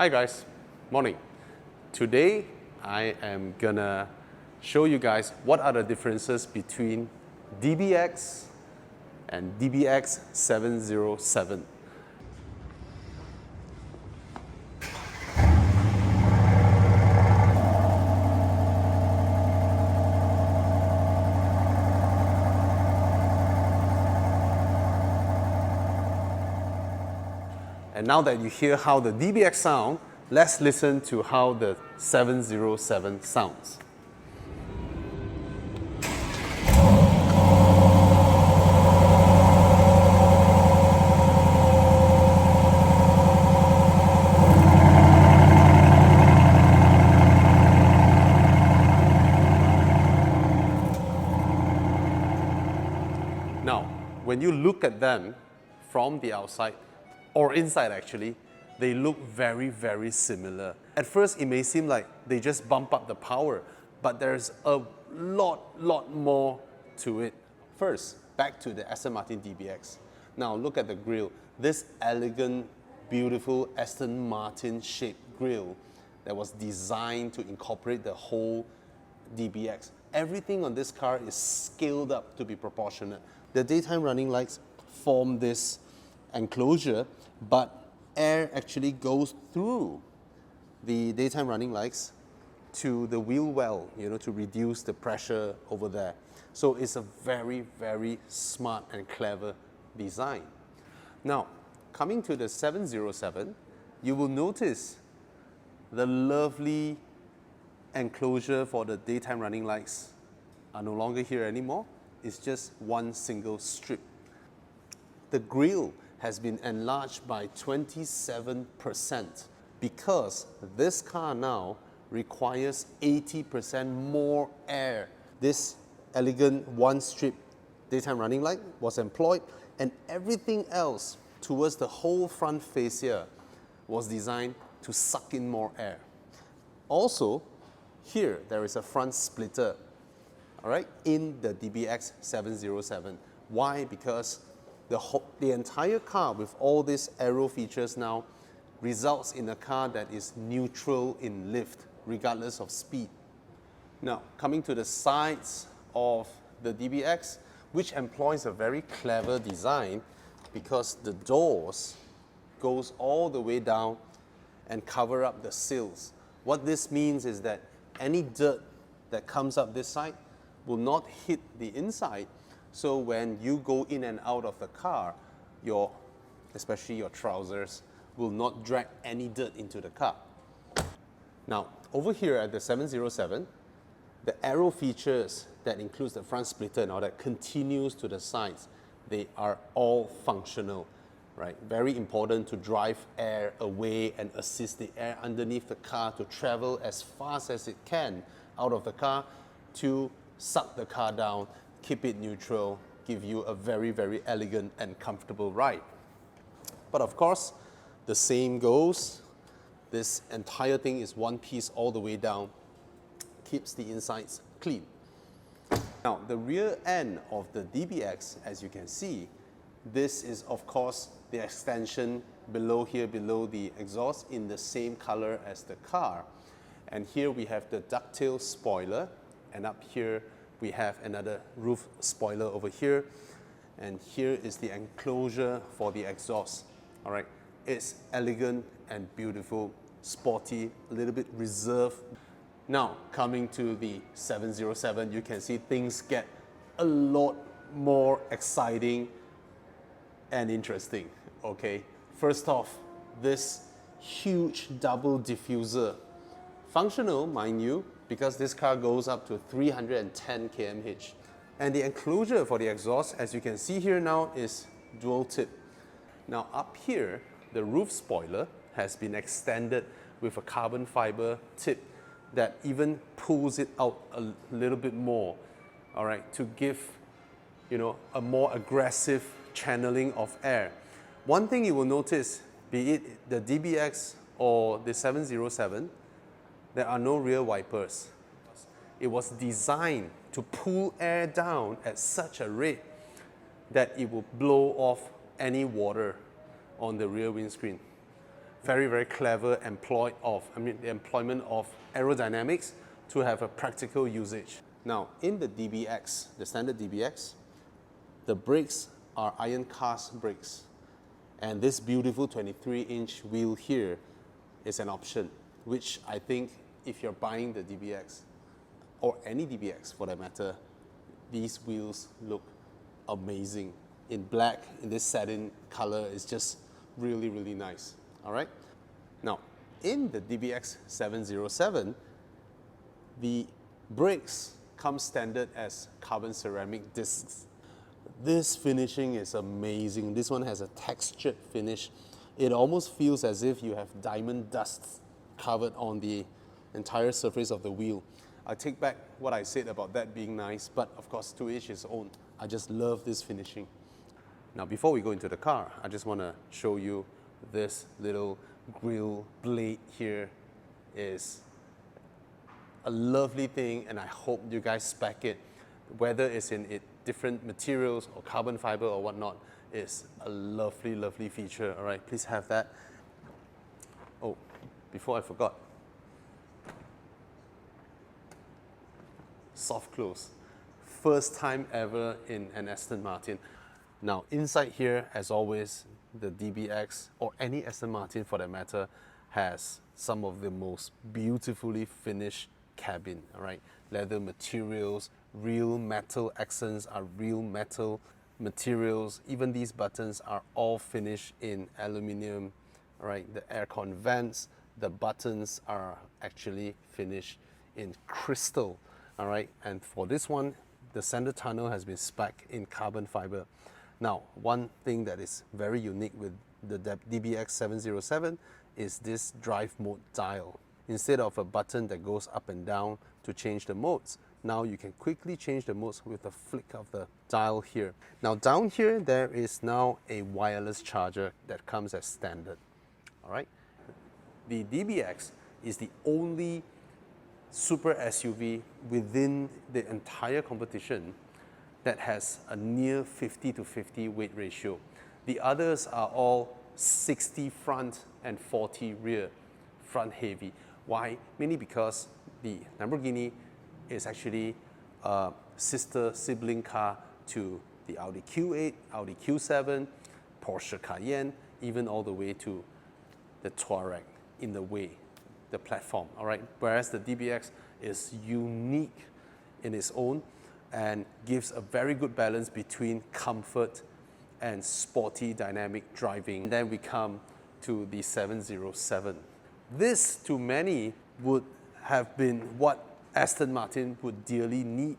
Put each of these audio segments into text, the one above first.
Hi guys, morning. Today I am gonna show you guys what are the differences between DBX and DBX 707. And now that you hear how the DBX sound, let's listen to how the 707 sounds. Now, when you look at them from the outside, or inside actually, they look very, very similar. At first, it may seem like they just bump up the power, but there's a lot more to it. First, back to the Aston Martin DBX. Now look at the grille. This elegant, beautiful Aston Martin shaped grille that was designed to incorporate the whole DBX. Everything on this car is scaled up to be proportionate. The daytime running lights form this enclosure, but air actually goes through the daytime running lights to the wheel well, to reduce the pressure over there. So it's a very, very smart and clever design. Now, coming to the 707, you will notice the lovely enclosure for the daytime running lights are no longer here anymore. It's just one single strip. The grille has been enlarged by 27% because this car now requires 80% more air. This elegant one-strip daytime running light was employed, and everything else towards the whole front fascia was designed to suck in more air. Also, here there is a front splitter, all right, in the DBX 707. Why? Because the entire car with all these aero features now results in a car that is neutral in lift, regardless of speed. Now, coming to the sides of the DBX, which employs a very clever design because the doors goes all the way down and cover up the sills. What this means is that any dirt that comes up this side will not hit the inside. So when you go in and out of the car, especially your trousers, will not drag any dirt into the car. Now, over here at the 707, the aero features that includes the front splitter and all that continues to the sides. They are all functional, right? Very important to drive air away and assist the air underneath the car to travel as fast as it can out of the car to suck the car down, keep it neutral, give you a very, very elegant and comfortable ride. But of course, the same goes. This entire thing is one piece all the way down, keeps the insides clean. Now, the rear end of the DBX, as you can see, this is of course the extension below the exhaust in the same color as the car. And here we have the ducktail spoiler, and up here we have another roof spoiler over here, and here is the enclosure for the exhaust. All right, it's elegant and beautiful, sporty, a little bit reserved. Now, coming to the 707, you can see things get a lot more exciting and interesting, okay? First off, this huge double diffuser. Functional, mind you, because this car goes up to 310 km/h. And the enclosure for the exhaust, as you can see here now, is dual tip. Now up here, the roof spoiler has been extended with a carbon fiber tip that even pulls it out a little bit more, all right, to give, a more aggressive channeling of air. One thing you will notice, be it the DBX or the 707, there are no rear wipers. It was designed to pull air down at such a rate that it will blow off any water on the rear windscreen. very, very clever the employment of aerodynamics to have a practical usage. Now, in the DBX, the standard DBX, the brakes are iron cast brakes. And this beautiful 23-inch wheel here is an option, which I think if you're buying the DBX, or any DBX for that matter, these wheels look amazing. In black, in this satin color, is just really, really nice, all right? Now, in the DBX 707, the brakes come standard as carbon ceramic discs. This finishing is amazing. This one has a textured finish. It almost feels as if you have diamond dust covered on the entire surface of the wheel. I take back what I said about that being nice, but of course, to each his own. I just love this finishing. Now, before we go into the car, I just want to show you this little grille blade here. Is a lovely thing, and I hope you guys spec it. Whether it's in different materials or carbon fiber or whatnot, is a lovely, lovely feature. All right, please have that. Oh, before I forgot, soft close. First time ever in an Aston Martin. Now, inside here, as always, the DBX, or any Aston Martin for that matter, has some of the most beautifully finished cabin, all right? Leather materials, real metal accents are real metal materials. Even these buttons are all finished in aluminium, all right? The aircon vents, the buttons are actually finished in crystal, all right? And for this one, the center tunnel has been spec'd in carbon fiber. Now, one thing that is very unique with the DBX 707 is this drive mode dial. Instead of a button that goes up and down to change the modes, now you can quickly change the modes with a flick of the dial here. Now down here, there is now a wireless charger that comes as standard, all right? The DBX is the only super SUV within the entire competition that has a near 50-50 weight ratio. The others are all 60 front and 40 rear, front heavy. Why? Mainly because the Lamborghini is actually a sibling car to the Audi Q8, Audi Q7, Porsche Cayenne, even all the way to the Touareg in the way, the platform, all right? Whereas the DBX is unique in its own and gives a very good balance between comfort and sporty dynamic driving. And then we come to the 707. This, to many, would have been what Aston Martin would dearly need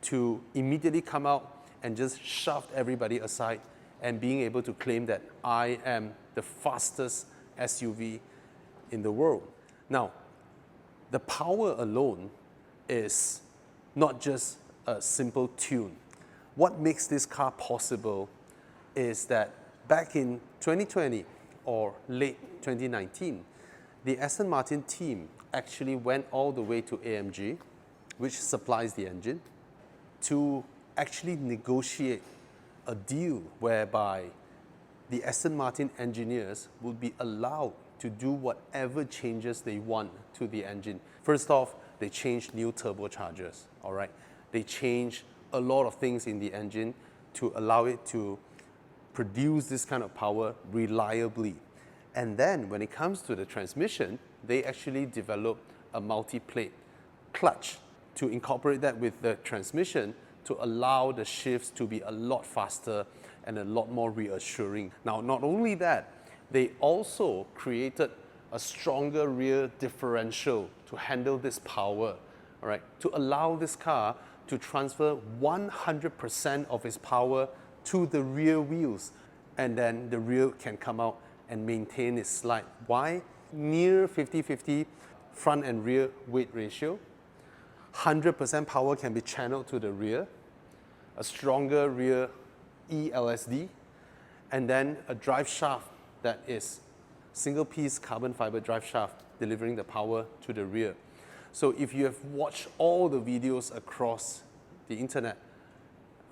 to immediately come out and just shove everybody aside and being able to claim that I am the fastest SUV in the world. Now, the power alone is not just a simple tune. What makes this car possible is that back in 2020 or late 2019, the Aston Martin team actually went all the way to AMG, which supplies the engine, to actually negotiate a deal whereby the Aston Martin engineers would be allowed to do whatever changes they want to the engine. First off, they changed new turbochargers, all right? They changed a lot of things in the engine to allow it to produce this kind of power reliably. And then when it comes to the transmission, they actually developed a multi-plate clutch to incorporate that with the transmission to allow the shifts to be a lot faster and a lot more reassuring. Now, not only that, they also created a stronger rear differential to handle this power, all right, to allow this car to transfer 100% of its power to the rear wheels, and then the rear can come out and maintain its slide. Why? Near 50-50 front and rear weight ratio. 100% power can be channeled to the rear, a stronger rear ELSD, and then a drive shaft that is single piece carbon fiber drive shaft delivering the power to the rear. So if you have watched all the videos across the internet,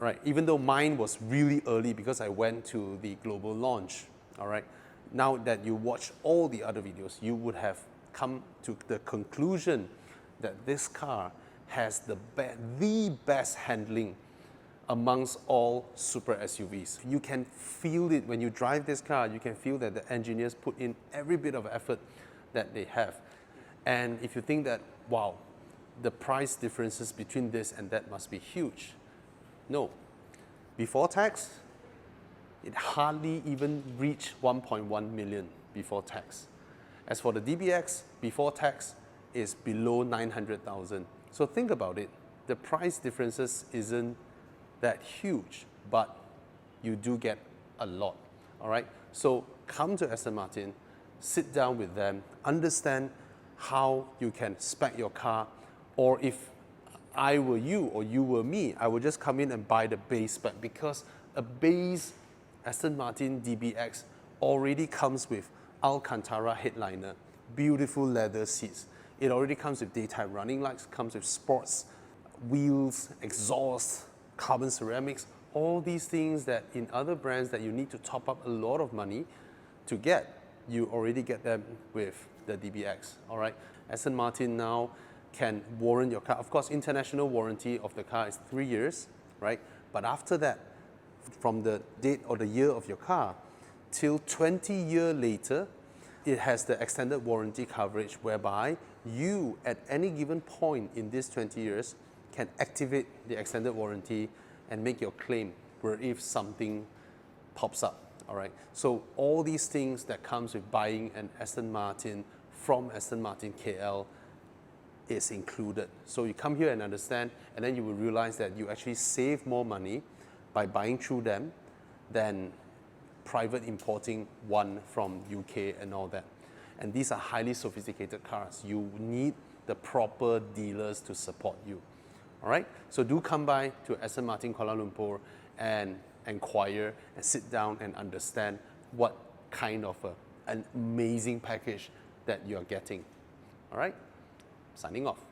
right, even though mine was really early because I went to the global launch, all right, now that you watch all the other videos, you would have come to the conclusion that this car has the best handling amongst all super SUVs. You can feel it when you drive this car. You can feel that the engineers put in every bit of effort that they have. And if you think that, wow, the price differences between this and that must be huge. No. Before tax, it hardly even reached 1.1 million before tax. As for the DBX, before tax is below 900,000. So think about it. The price differences isn't that huge, but you do get a lot, all right? So come to Aston Martin, sit down with them, understand how you can spec your car, or if I were you or you were me, I would just come in and buy the base spec, because a base Aston Martin DBX already comes with Alcantara headliner, beautiful leather seats. It already comes with daytime running lights, comes with sports, wheels, exhaust, carbon ceramics, all these things that in other brands that you need to top up a lot of money to get, you already get them with the DBX, all right? Aston Martin now can warrant your car. Of course, international warranty of the car is 3 years, right? But after that, from the date or the year of your car till 20 years later, it has the extended warranty coverage whereby you, at any given point in these 20 years, can activate the extended warranty and make your claim where if something pops up, all right? So all these things that comes with buying an Aston Martin from Aston Martin KL is included. So you come here and understand, and then you will realize that you actually save more money by buying through them than private importing one from UK and all that. And these are highly sophisticated cars. You need the proper dealers to support you. All right? So do come by to Aston Martin Kuala Lumpur and inquire and sit down and understand what kind of an amazing package that you're getting. All right? Signing off.